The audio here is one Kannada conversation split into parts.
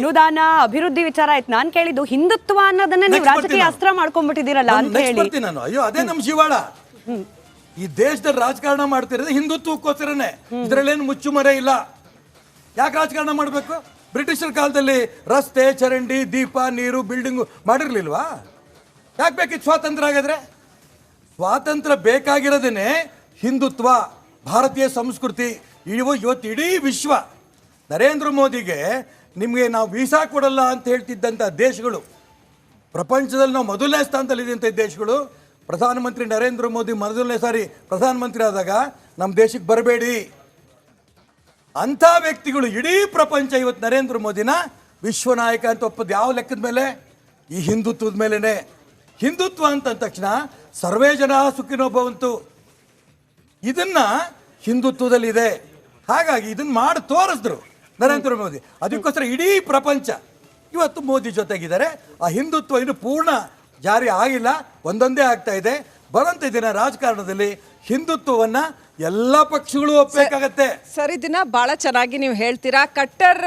ಅನುದಾನ ಅಭಿವೃದ್ಧಿ ವಿಚಾರ ಆಯ್ತು. ನಾನ್ ಕೇಳಿದ್ದು ಹಿಂದುತ್ವ ಅನ್ನೋದನ್ನ ನೀವು ರಾಜಕೀಯ ಅಸ್ತ್ರ ಮಾಡ್ಕೊಂಡ್ಬಿಟ್ಟಿದ್ದೀರಲ್ಲ ಅಂತ ಹೇಳಿ. ನಾನು ಅಯ್ಯೋ ಅದೇ ನಮ್ ಶಿವಾಳ. ಈ ದೇಶದಲ್ಲಿ ರಾಜಕಾರಣ ಮಾಡ್ತಿರೋದು ಹಿಂದುತ್ವಕ್ಕೋಸ್ಕರನೇ. ಇದ್ರಲ್ಲೇನು ಮುಚ್ಚುಮರೆ ಇಲ್ಲ. ಯಾಕೆ ರಾಜಕಾರಣ ಮಾಡಬೇಕು? ಬ್ರಿಟಿಷರ ಕಾಲದಲ್ಲಿ ರಸ್ತೆ, ಚರಂಡಿ, ದೀಪ, ನೀರು, ಬಿಲ್ಡಿಂಗು ಮಾಡಿರ್ಲಿಲ್ವಾ? ಯಾಕೆ ಬೇಕಿತ್ತು ಸ್ವಾತಂತ್ರ್ಯ? ಆಗಿದ್ರೆ ಸ್ವಾತಂತ್ರ್ಯ ಬೇಕಾಗಿರೋದೇನೆ ಹಿಂದುತ್ವ, ಭಾರತೀಯ ಸಂಸ್ಕೃತಿ. ಇವತ್ತು ಇಡೀ ವಿಶ್ವ ನರೇಂದ್ರ ಮೋದಿಗೆ ನಿಮಗೆ ನಾವು ವೀಸಾ ಕೊಡಲ್ಲ ಅಂತ ಹೇಳ್ತಿದ್ದಂಥ ದೇಶಗಳು, ಪ್ರಪಂಚದಲ್ಲಿ ನಾವು ಮೊದಲನೇ ಸ್ಥಾನದಲ್ಲಿದ್ದಂಥ ದೇಶಗಳು, ಪ್ರಧಾನಮಂತ್ರಿ ನರೇಂದ್ರ ಮೋದಿ ಮೊದಲನೇ ಸಾರಿ ಪ್ರಧಾನಮಂತ್ರಿ ಆದಾಗ ನಮ್ಮ ದೇಶಕ್ಕೆ ಬರಬೇಡಿ ಅಂಥ ವ್ಯಕ್ತಿಗಳು ಇಡೀ ಪ್ರಪಂಚ ಇವತ್ತು ನರೇಂದ್ರ ಮೋದಿನ ವಿಶ್ವನಾಯಕ ಅಂತ ಒಪ್ಪೋದು ಯಾವ ಲೆಕ್ಕದ ಮೇಲೆ? ಈ ಹಿಂದುತ್ವದ ಮೇಲೇ. ಹಿಂದುತ್ವ ಅಂತ ತಕ್ಷಣ ಸರ್ವೇ ಜನ ಸುಖಿನೋ ಭವಂತು, ಇದನ್ನ ಹಿಂದುತ್ವದಲ್ಲಿದೆ. ಹಾಗಾಗಿ ಇದನ್ನ ಮಾಡಿ ತೋರಿಸಿದ್ರು ನರೇಂದ್ರ ಮೋದಿ. ಅದಕ್ಕೋಸ್ಕರ ಇಡೀ ಪ್ರಪಂಚ ಇವತ್ತು ಮೋದಿ ಜೊತೆಗಿದ್ದಾರೆ. ಆ ಹಿಂದುತ್ವ ಇನ್ನು ಪೂರ್ಣ ಜಾರಿ ಆಗಿಲ್ಲ, ಒಂದೊಂದೇ ಆಗ್ತಾ ಇದೆ. ಬರುವಂತ ದಿನ ರಾಜಕಾರಣದಲ್ಲಿ ಹಿಂದುತ್ವವನ್ನ ಎಲ್ಲ ಪಕ್ಷಗಳು ಒಪ್ಪಬೇಕಾಗತ್ತೆ. ಸರ್, ಇದನ್ನ ಬಹಳ ಚೆನ್ನಾಗಿ ನೀವು ಹೇಳ್ತೀರಾ. ಕಟ್ಟರ್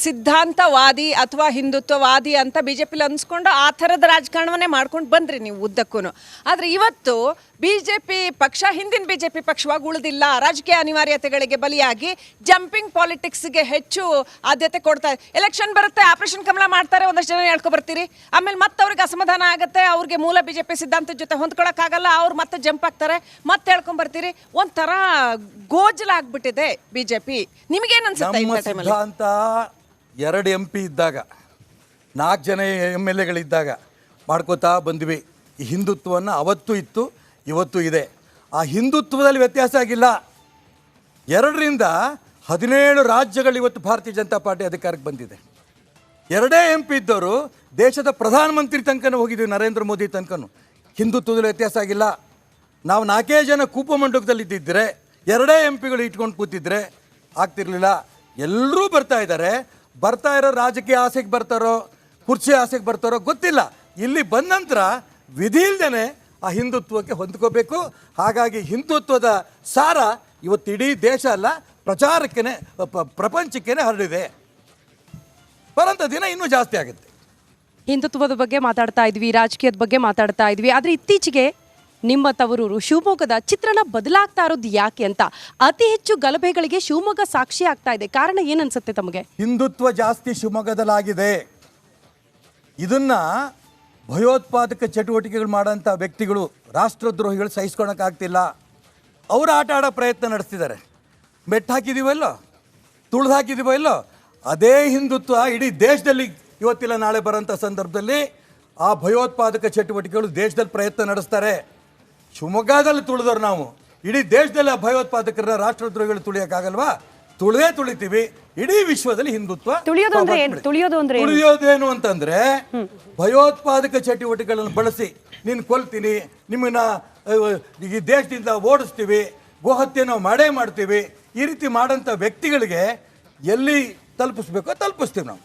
ಸಿದ್ಧಾಂತವಾದಿ ಅಥವಾ ಹಿಂದುತ್ವವಾದಿ ಅಂತ ಬಿಜೆಪಿಲಿ ಅನ್ಸ್ಕೊಂಡು ಆ ಥರದ ರಾಜಕಾರಣವನ್ನೇ ಮಾಡ್ಕೊಂಡು ಬಂದ್ರಿ ನೀವು ಉದ್ದಕ್ಕೂ. ಆದ್ರೆ ಇವತ್ತು ಬಿಜೆಪಿ ಪಕ್ಷ ಹಿಂದಿನ ಬಿಜೆಪಿ ಪಕ್ಷವಾಗಿ ಉಳಿದಿಲ್ಲ. ರಾಜಕೀಯ ಅನಿವಾರ್ಯತೆಗಳಿಗೆ ಬಲಿಯಾಗಿ ಜಂಪಿಂಗ್ ಪಾಲಿಟಿಕ್ಸ್ಗೆ ಹೆಚ್ಚು ಆದ್ಯತೆ ಕೊಡ್ತಾರೆ. ಎಲೆಕ್ಷನ್ ಬರುತ್ತೆ, ಆಪರೇಷನ್ ಕಮಲ ಮಾಡ್ತಾರೆ, ಒಂದಷ್ಟು ಜನ ಹೇಳ್ಕೊ ಬರ್ತೀರಿ. ಆಮೇಲೆ ಮತ್ತೆ ಅವ್ರಿಗೆ ಅಸಮಾಧಾನ ಆಗುತ್ತೆ, ಅವ್ರಿಗೆ ಮೂಲ ಬಿಜೆಪಿ ಸಿದ್ಧಾಂತದ ಜೊತೆ ಹೊಂದ್ಕೊಳಕ್ಕಾಗಲ್ಲ, ಅವ್ರು ಮತ್ತೆ ಜಂಪ್ ಆಗ್ತಾರೆ, ಮತ್ತೆ ಹೇಳ್ಕೊಂಡ್ ಬರ್ತೀರಿ. ಒಂಥರ ಗೋಜಲಾಗ್ಬಿಟ್ಟಿದೆ ಬಿಜೆಪಿ. ನಿಮಗೇನು ಅನ್ಸುತ್ತೆ? ಸಿದ್ಧಾಂತ 2 MP ಇದ್ದಾಗ, 4 ಜನ MLAಗಳಿದ್ದಾಗ ಮಾಡ್ಕೋತಾ ಬಂದ್ವಿ. ಈ ಹಿಂದುತ್ವವನ್ನು ಅವತ್ತು ಇತ್ತು, ಇವತ್ತು ಇದೆ. ಆ ಹಿಂದುತ್ವದಲ್ಲಿ ವ್ಯತ್ಯಾಸ ಆಗಿಲ್ಲ. 2ರಿಂದ 17 ರಾಜ್ಯಗಳು ಇವತ್ತು ಭಾರತೀಯ ಜನತಾ ಪಾರ್ಟಿ ಅಧಿಕಾರಕ್ಕೆ ಬಂದಿದೆ. 2 MP ಇದ್ದವರು ದೇಶದ ಪ್ರಧಾನಮಂತ್ರಿ ತನಕನೂ ಹೋಗಿದ್ದೀವಿ, ನರೇಂದ್ರ ಮೋದಿ ತನಕನೂ. ಹಿಂದುತ್ವದಲ್ಲಿ ವ್ಯತ್ಯಾಸ ಆಗಿಲ್ಲ. ನಾವು 4 ಜನ ಕೂಪಮಂಡಲದಲ್ಲಿ ಇದ್ದಿದ್ದರೆ 2 MPಗಳು ಇಟ್ಕೊಂಡು ಕೂತಿದ್ರೆ ಆಗ್ತಿರ್ಲಿಲ್ಲ. ಎಲ್ಲರೂ ಬರ್ತಾ ಇದ್ದಾರೆ. ಬರ್ತಾ ಇರೋ ರಾಜಕೀಯ ಆಸೆಗೆ ಬರ್ತಾರೋ, ಕುರ್ಚಿ ಆಸೆಗೆ ಬರ್ತಾರೋ ಗೊತ್ತಿಲ್ಲ. ಇಲ್ಲಿ ಬಂದ ನಂತರ ವಿಧಿ ಇಲ್ದೇನೆ ಆ ಹಿಂದುತ್ವಕ್ಕೆ ಹೊಂದ್ಕೋಬೇಕು. ಹಾಗಾಗಿ ಹಿಂದುತ್ವದ ಸಾರ ಇವತ್ತು ಇಡೀ ದೇಶ ಅಲ್ಲ, ಪ್ರಚಾರಕ್ಕೇ ಪ್ರಪಂಚಕ್ಕೇ ಹರಡಿದೆ. ಬರೋಂಥ ದಿನ ಇನ್ನೂ ಜಾಸ್ತಿ ಆಗುತ್ತೆ. ಹಿಂದುತ್ವದ ಬಗ್ಗೆ ಮಾತಾಡ್ತಾ ಇದ್ವಿ, ರಾಜಕೀಯದ ಬಗ್ಗೆ ಮಾತಾಡ್ತಾ ಇದ್ವಿ. ಆದರೆ ಇತ್ತೀಚೆಗೆ ನಿಮ್ಮ ತವರೂರು ಶಿವಮೊಗ್ಗದ ಚಿತ್ರಣ ಬದಲಾಗ್ತಾ ಇರೋದು ಯಾಕೆ ಅಂತ, ಅತಿ ಹೆಚ್ಚು ಗಲಭೆಗಳಿಗೆ ಶಿವಮೊಗ್ಗ ಸಾಕ್ಷಿ ಆಗ್ತಾ ಇದೆ. ಕಾರಣ ಏನನ್ಸುತ್ತೆ ತಮಗೆ? ಹಿಂದುತ್ವ ಜಾಸ್ತಿ ಶಿವಮೊಗ್ಗದಲ್ಲಾಗಿದೆ. ಇದನ್ನ ಭಯೋತ್ಪಾದಕ ಚಟುವಟಿಕೆಗಳು ಮಾಡೋಂಥ ವ್ಯಕ್ತಿಗಳು, ರಾಷ್ಟ್ರದ್ರೋಹಿಗಳು ಸಹಿಸ್ಕೊಳಕ್ಕಾಗ್ತಿಲ್ಲ. ಅವರು ಆಟ ಆಡೋ ಪ್ರಯತ್ನ ನಡೆಸ್ತಿದ್ದಾರೆ. ಮೆಟ್ಟು ಹಾಕಿದೀವಲ್ಲೋ, ತುಳಿದು ಹಾಕಿದೀವಲ್ಲೋ, ಅದೇ ಹಿಂದುತ್ವ ಇಡೀ ದೇಶದಲ್ಲಿ ಇವತ್ತಿಲ್ಲ ನಾಳೆ ಬರೋಂಥ ಸಂದರ್ಭದಲ್ಲಿ ಆ ಭಯೋತ್ಪಾದಕ ಚಟುವಟಿಕೆಗಳು ದೇಶದಲ್ಲಿ ಪ್ರಯತ್ನ ನಡೆಸ್ತಾರೆ. ಶಿವಮೊಗ್ಗದಲ್ಲಿ ತುಳಿದವ್ರು ನಾವು, ಇಡೀ ದೇಶದಲ್ಲಿ ಆ ಭಯೋತ್ಪಾದಕರ ರಾಷ್ಟ್ರದ್ರೋಹಿಗಳು ತುಳಿಯೋಕ್ಕಾಗಲ್ವಾ? ತುಳಿತೀವಿ. ಇಡೀ ವಿಶ್ವದಲ್ಲಿ ಹಿಂದುತ್ವ ತುಳಿಯೋದೇನು ಅಂತಂದ್ರೆ ಭಯೋತ್ಪಾದಕ ಚಟುವಟಿಕೆಗಳನ್ನು ಬಳಸಿ ನೀನು ಕೊಲ್ತೀನಿ, ನಿಮ್ಮನ್ನ ಈ ದೇಶದಿಂದ ಓಡಿಸ್ತೀವಿ, ಗೋಹತ್ಯೆ ನಾವು ಮಾಡೇ ಮಾಡ್ತೀವಿ, ಈ ರೀತಿ ಮಾಡೋಂಥ ವ್ಯಕ್ತಿಗಳಿಗೆ ಎಲ್ಲಿ ತಲುಪಿಸ್ಬೇಕೋ ತಲುಪಿಸ್ತೀವಿ ನಾವು.